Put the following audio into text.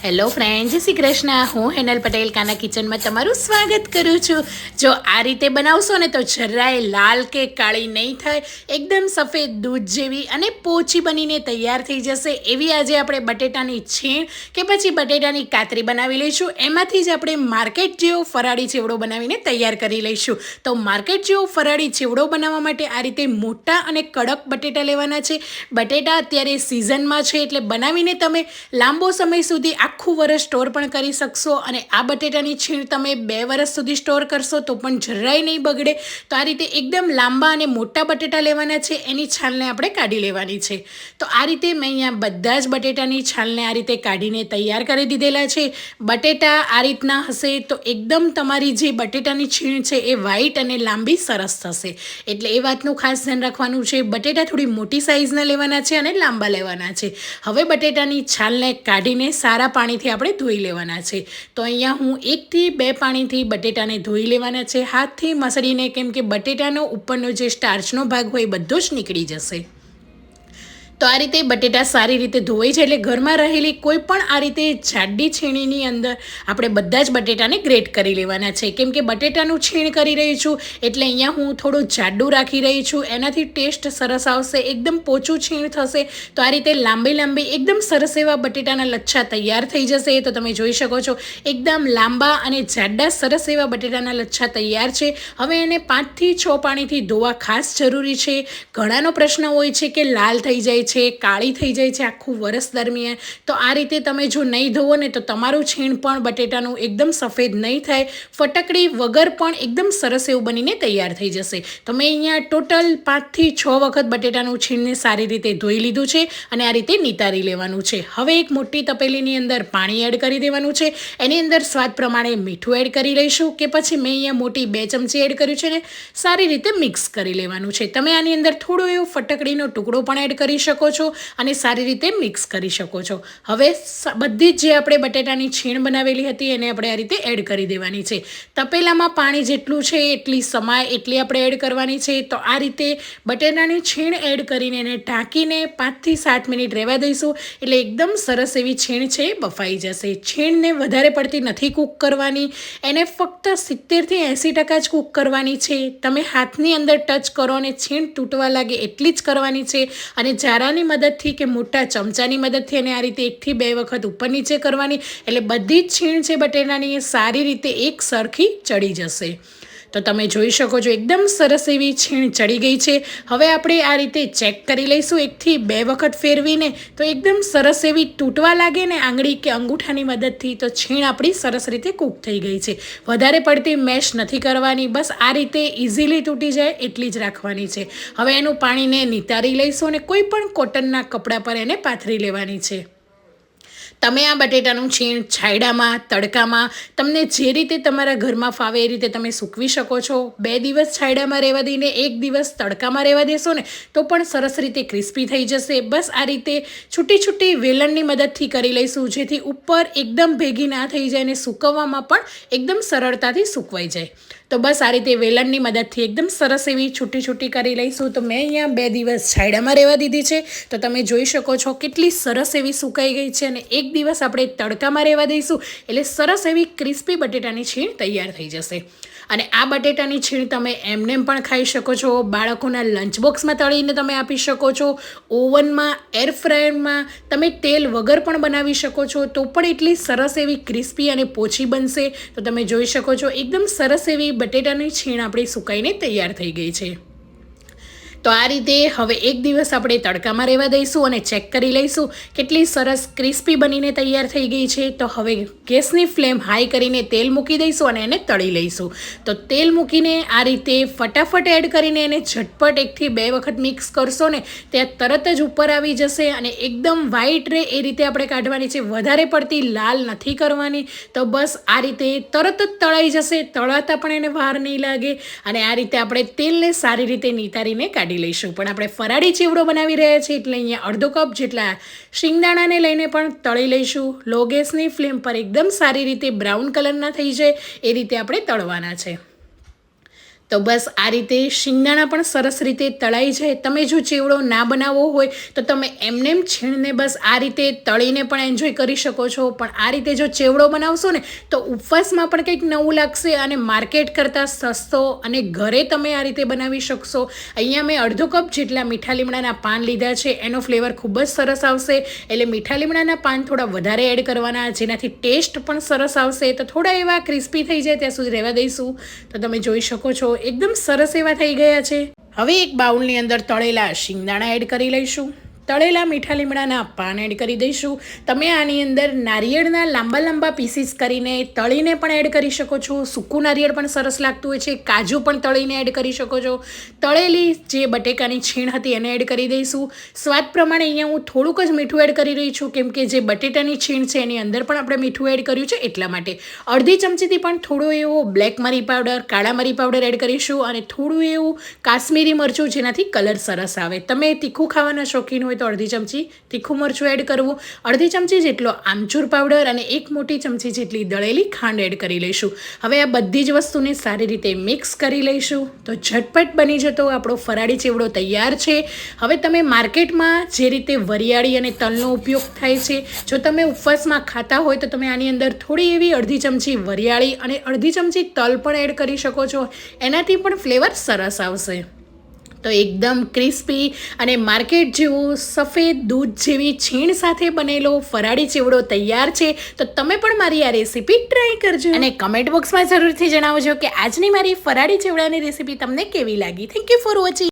Hello friend, જય શ્રી કૃષ્ણ. હું હેનલ પટેલ કાના કિચનમાં તમારું સ્વાગત કરું છું. જો આ રીતે બનાવશો ને તો જરાય લાલ કે કાળી નહીં થાય, એકદમ સફેદ દૂધ જેવી અને પોચી બનીને તૈયાર થઈ જશે. એવી આજે આપણે બટેટાની છીણ કે પછી બટેટાની કાતરી બનાવી લઈશું. એમાંથી જ આપણે માર્કેટ જેવો ફરાળી ચેવડો બનાવીને તૈયાર કરી લઈશું. તો માર્કેટ જેવો ફરાળી ચેવડો બનાવવા માટે આ રીતે મોટા અને કડક બટેટા લેવાના છે. બટેટા અત્યારે સિઝનમાં છે એટલે બનાવીને તમે લાંબો સમય સુધી આખું વર્ષ સ્ટોર પણ કરી શકશો. અને આ બટેટાની છીણ તમે 2 વર્ષ સુધી સ્ટોર કરશો તો પણ જરાય નહીં બગડે. તો આ રીતે એકદમ લાંબા અને મોટા બટેટા લેવાના છે, એની છાલને આપણે કાઢી લેવાની છે. તો આ રીતે મેં અહીંયા બધા જ બટેટાની છાલને આ રીતે કાઢીને તૈયાર કરી દીધેલા છે. બટેટા આ રીતના હશે તો એકદમ તમારી જે બટેટાની છીણ છે એ વ્હાઈટ અને લાંબી સરસ થશે. એટલે એ વાતનું ખાસ ધ્યાન રાખવાનું છે. બટેટા થોડી મોટી સાઇઝના લેવાના છે અને લાંબા લેવાના છે. હવે બટેટાની છાલને કાઢીને સારા પાણીથી આપણે ધોઈ લેવાના છે. તો અહીંયા હું 1 થી 2 પાણીથી બટેટાને ધોઈ લેવાના છે, હાથથી મસળીને, કેમ કે બટેટાનો ઉપરનો જે સ્ટાર્ચનો ભાગ હોય બધો જ નીકળી જશે. તો આ રીતે બટેટા સારી રીતે ધોવાઈ છે એટલે ઘરમાં રહેલી કોઈ પણ આ રીતે જાડી છીણીની અંદર આપણે બધા જ બટેટાને ગ્રેટ કરી લેવાના છે. કેમ કે બટેટાનું છીણ કરી રહી છું એટલે અહીંયા હું થોડું જાડું રાખી રહી છું, એનાથી ટેસ્ટ સરસ આવશે, એકદમ પોચું છીણ થશે. તો આ રીતે લાંબી એકદમ સરસ એવા બટેટાના લચ્છા તૈયાર થઈ જશે. તો તમે જોઈ શકો છો એકદમ લાંબા અને જાડા સરસ એવા બટેટાના લચ્છા તૈયાર છે. હવે એને 5 થી 6 પાણીથી ધોવા ખાસ જરૂરી છે. ઘણાનો પ્રશ્ન હોય છે કે લાલ થઈ જાય છે, કાળી થઈ જાય છે આખું વરસ દરમિયાન. તો આ રીતે તમે જો નહીં ધોવો ને તો તમારું છીણ પણ બટેટાનું એકદમ સફેદ નહીં થાય, ફટકડી વગર પણ એકદમ સરસ એવું બનીને તૈયાર થઈ જશે. તો મેં અહીંયા ટોટલ 5 થી 6 વખત બટેટાનું છીણને સારી રીતે ધોઈ લીધું છે અને આ રીતે નિતારી લેવાનું છે. હવે એક મોટી તપેલીની અંદર પાણી એડ કરી દેવાનું છે. એની અંદર સ્વાદ પ્રમાણે મીઠું એડ કરી લઈશું, કે પછી મેં અહીંયા મોટી 2 ચમચી એડ કર્યું છે ને સારી રીતે મિક્સ કરી લેવાનું છે. તમે આની અંદર થોડો એવો ફટકડીનો ટુકડો પણ એડ કરી શકો છો અને સારી રીતે મિક્સ કરી શકો છો. હવે બધી જ જે આપણે બટેટાની છીણ બનાવેલી હતી એને આપણે આ રીતે એડ કરી દેવાની છે. તપેલામાં પાણી જેટલું છે એટલી સમાય એટલી આપણે એડ કરવાની છે. તો આ રીતે બટેટાની છીણ એડ કરીને એને ઢાંકીને 5 થી 7 મિનિટ રહેવા દઈશું. એટલે એકદમ સરસ એવી છીણ છે એ બફાઈ જશે. છીણને વધારે પડતી નથી કૂક કરવાની, એને ફક્ત 70 થી 80% જ કૂક કરવાની છે. તમે હાથની અંદર ટચ કરો અને છીણ તૂટવા લાગે એટલી જ કરવાની છે. અને જારાની મદદથી કે મોટા ચમચાની મદદથી એને આ રીતે 1 થી 2 વખત ઉપર નીચે કરવાની. એટલે બધી જ છીણ છે બટેટાની એ સારી રીતે એક સરખી ચડી જશે. તો તમે જોઈ શકો છો એકદમ સરસ એવી છીણ ચડી ગઈ છે. હવે આપણે આ રીતે ચેક કરી લઈશું 1 થી 2 વખત ફેરવીને. તો એકદમ સરસ એવી તૂટવા લાગે ને આંગળી કે અંગૂઠાની મદદથી, તો છીણ આપણી સરસ રીતે કૂક થઈ ગઈ છે. વધારે પડતી મેશ નથી કરવાની, બસ આ રીતે ઇઝીલી તૂટી જાય એટલી જ રાખવાની છે. હવે એનું પાણીને નિતારી લઈશું અને કોઈ પણ કોટનના કપડા પર એને પાથરી લેવાની છે. તમે આ બટેટાનું છીણ છાયડામાં, તડકામાં, તમને જે રીતે તમારા ઘરમાં ફાવે એ રીતે તમે સૂકવી શકો છો. 2 દિવસ છાયડામાં રહેવા દઈને 1 દિવસ તડકામાં રહેવા દેશો ને તો પણ સરસ રીતે ક્રિસ્પી થઈ જશે. બસ આ રીતે છૂટી વેલણની મદદથી કરી લઈશું, જેથી ઉપર એકદમ ભેગી ના થઈ જાય અને સૂકવવામાં પણ એકદમ સરળતાથી સૂકવાઈ જાય. તો બસ આ રીતે વેલણની મદદથી એકદમ સરસ એવી છૂટી કરી લઈશું. તો મેં અહીંયા 2 દિવસ છાયડામાં રહેવા દીધી છે. તો તમે જોઈ શકો છો કેટલી સરસ એવી સુકાઈ ગઈ છે. અને 1 દિવસ આપણે તડકામાં રહેવા દઈશું એટલે સરસ એવી ક્રિસ્પી બટેટાની છીણ તૈયાર થઈ જશે. અને આ બટેટાની છીણ તમે એમને પણ ખાઈ શકો છો, બાળકોના લંચ બોક્સમાં તળીને તમે આપી શકો છો, ઓવનમાં, એર ફ્રાયરમાં તમે તેલ વગર પણ બનાવી શકો છો. તો પણ એટલી સરસ એવી ક્રિસ્પી અને પોચી બનશે. તો તમે જોઈ શકો છો એકદમ સરસ એવી બટેટાની છીણ આપણી સુકાઈને તૈયાર થઈ ગઈ છે. તો આ રીતે હવે 1 દિવસ આપણે તડકામાં રહેવા દઈશું અને ચેક કરી લઈશું કેટલી સરસ ક્રિસ્પી બનીને તૈયાર થઈ ગઈ છે. તો હવે ગેસની ફ્લેમ હાઈ કરીને તેલ મૂકી દઈશું અને એને તળી લઈશું. તો તેલ મૂકીને આ રીતે ફટાફટ એડ કરીને એને ઝટપટ 1 થી 2 વખત મિક્સ કરશો ને ત્યાં તરત જ ઉપર આવી જશે અને એકદમ વ્હાઈટ રહે એ રીતે આપણે કાઢવાની છે. વધારે પડતી લાલ નથી કરવાની. તો બસ આ રીતે તરત જ તળાઈ જશે, તળાતા પણ એને વાર નહીં લાગે. અને આ રીતે આપણે તેલને સારી રીતે નિતારીને કાઢી લઈશું. પણ આપણે ફરાળી ચેવડો બનાવી રહ્યા છીએ એટલે અહીંયા અડધો કપ જેટલા શિંગદાણાને લઈને પણ તળી લઈશું. લો ગેસની ફ્લેમ પર એકદમ સારી રીતે બ્રાઉન કલરના થઈ જાય એ રીતે આપણે તળવાના છે. તો બસ આ રીતે શિંગદાણા પણ સરસ રીતે તળાઈ જાય. તમે જો ચેવડો ના બનાવવો હોય તો તમે એમનેમ છીણને બસ આ રીતે તળીને પણ એન્જોય કરી શકો છો. પણ આ રીતે જો ચેવડો બનાવશો ને તો ઉપવાસમાં પણ કંઈક નવું લાગશે અને માર્કેટ કરતાં સસ્તો અને ઘરે તમે આ રીતે બનાવી શકશો. અહીંયા મેં અડધો કપ જેટલા મીઠા લીમડાના પાન લીધા છે. એનો ફ્લેવર ખૂબ જ સરસ આવશે, એટલે મીઠા લીમડાના પાન થોડા વધારે એડ કરવાના, જેનાથી ટેસ્ટ પણ સરસ આવશે. તો થોડા એવા ક્રિસ્પી થઈ જાય ત્યાં સુધી રહેવા દઈશું. તો તમે જોઈ શકો છો એકદમ સરસ એવા થઈ ગયા છે. હવે એક બાઉલની અંદર તળેલા શિંગદાણા એડ કરી લઈશું. તળેલા મીઠા લીમડાના પાન એડ કરી દઈશું. તમે આની અંદર નારિયેળના લાંબા લાંબા પીસીસ કરીને તળીને પણ એડ કરી શકો છો. સૂકું નારિયેળ પણ સરસ લાગતું હોય છે. કાજુ પણ તળીને એડ કરી શકો છો. તળેલી જે બટેકાની છીણ હતી એને એડ કરી દઈશું. સ્વાદ પ્રમાણે અહીંયા હું થોડુંક જ મીઠું એડ કરી રહી છું, કેમ કે જે બટેટાની છીણ છે એની અંદર પણ આપણે મીઠું એડ કર્યું છે એટલા માટે. અડધી ચમચીથી પણ થોડો એવો બ્લેક મરી પાવડર, કાળા મરી પાવડર એડ કરીશું અને થોડું એવું કાશ્મીરી મરચું, જેનાથી કલર સરસ આવે. તમે તીખું ખાવાના શોખીન હોય તો અડધી ચમચી તીખું મરચું એડ કરવું. અડધી ચમચી જેટલો આમચૂર પાવડર અને 1 મોટી ચમચી જેટલી દળેલી ખાંડ એડ કરી લઈશું. હવે આ બધી જ વસ્તુને સારી રીતે મિક્સ કરી લઈશું. તો ઝટપટ બની જતો આપણો ફરાળી ચેવડો તૈયાર છે. હવે તમે માર્કેટમાં જે રીતે વરિયાળી અને તલનો ઉપયોગ થાય છે, જો તમે ઉપવાસમાં ખાતા હોય તો તમે આની અંદર થોડી એવી અડધી ચમચી વરિયાળી અને અડધી ચમચી તલ પણ એડ કરી શકો છો. એનાથી પણ ફ્લેવર સરસ આવશે. તો એકદમ ક્રિસ્પી અને માર્કેટ જેવો સફેદ દૂધ જેવી છીણ સાથે બનેલો ફરાળી ચેવડો તૈયાર છે. તો તમે પણ મારી આ રેસીપી ટ્રાય કરજો અને કમેન્ટ બોક્સમાં જરૂરથી જણાવજો કે આજની મારી ફરાળી ચેવડાની રેસીપી તમને કેવી લાગી. Thank you for watching.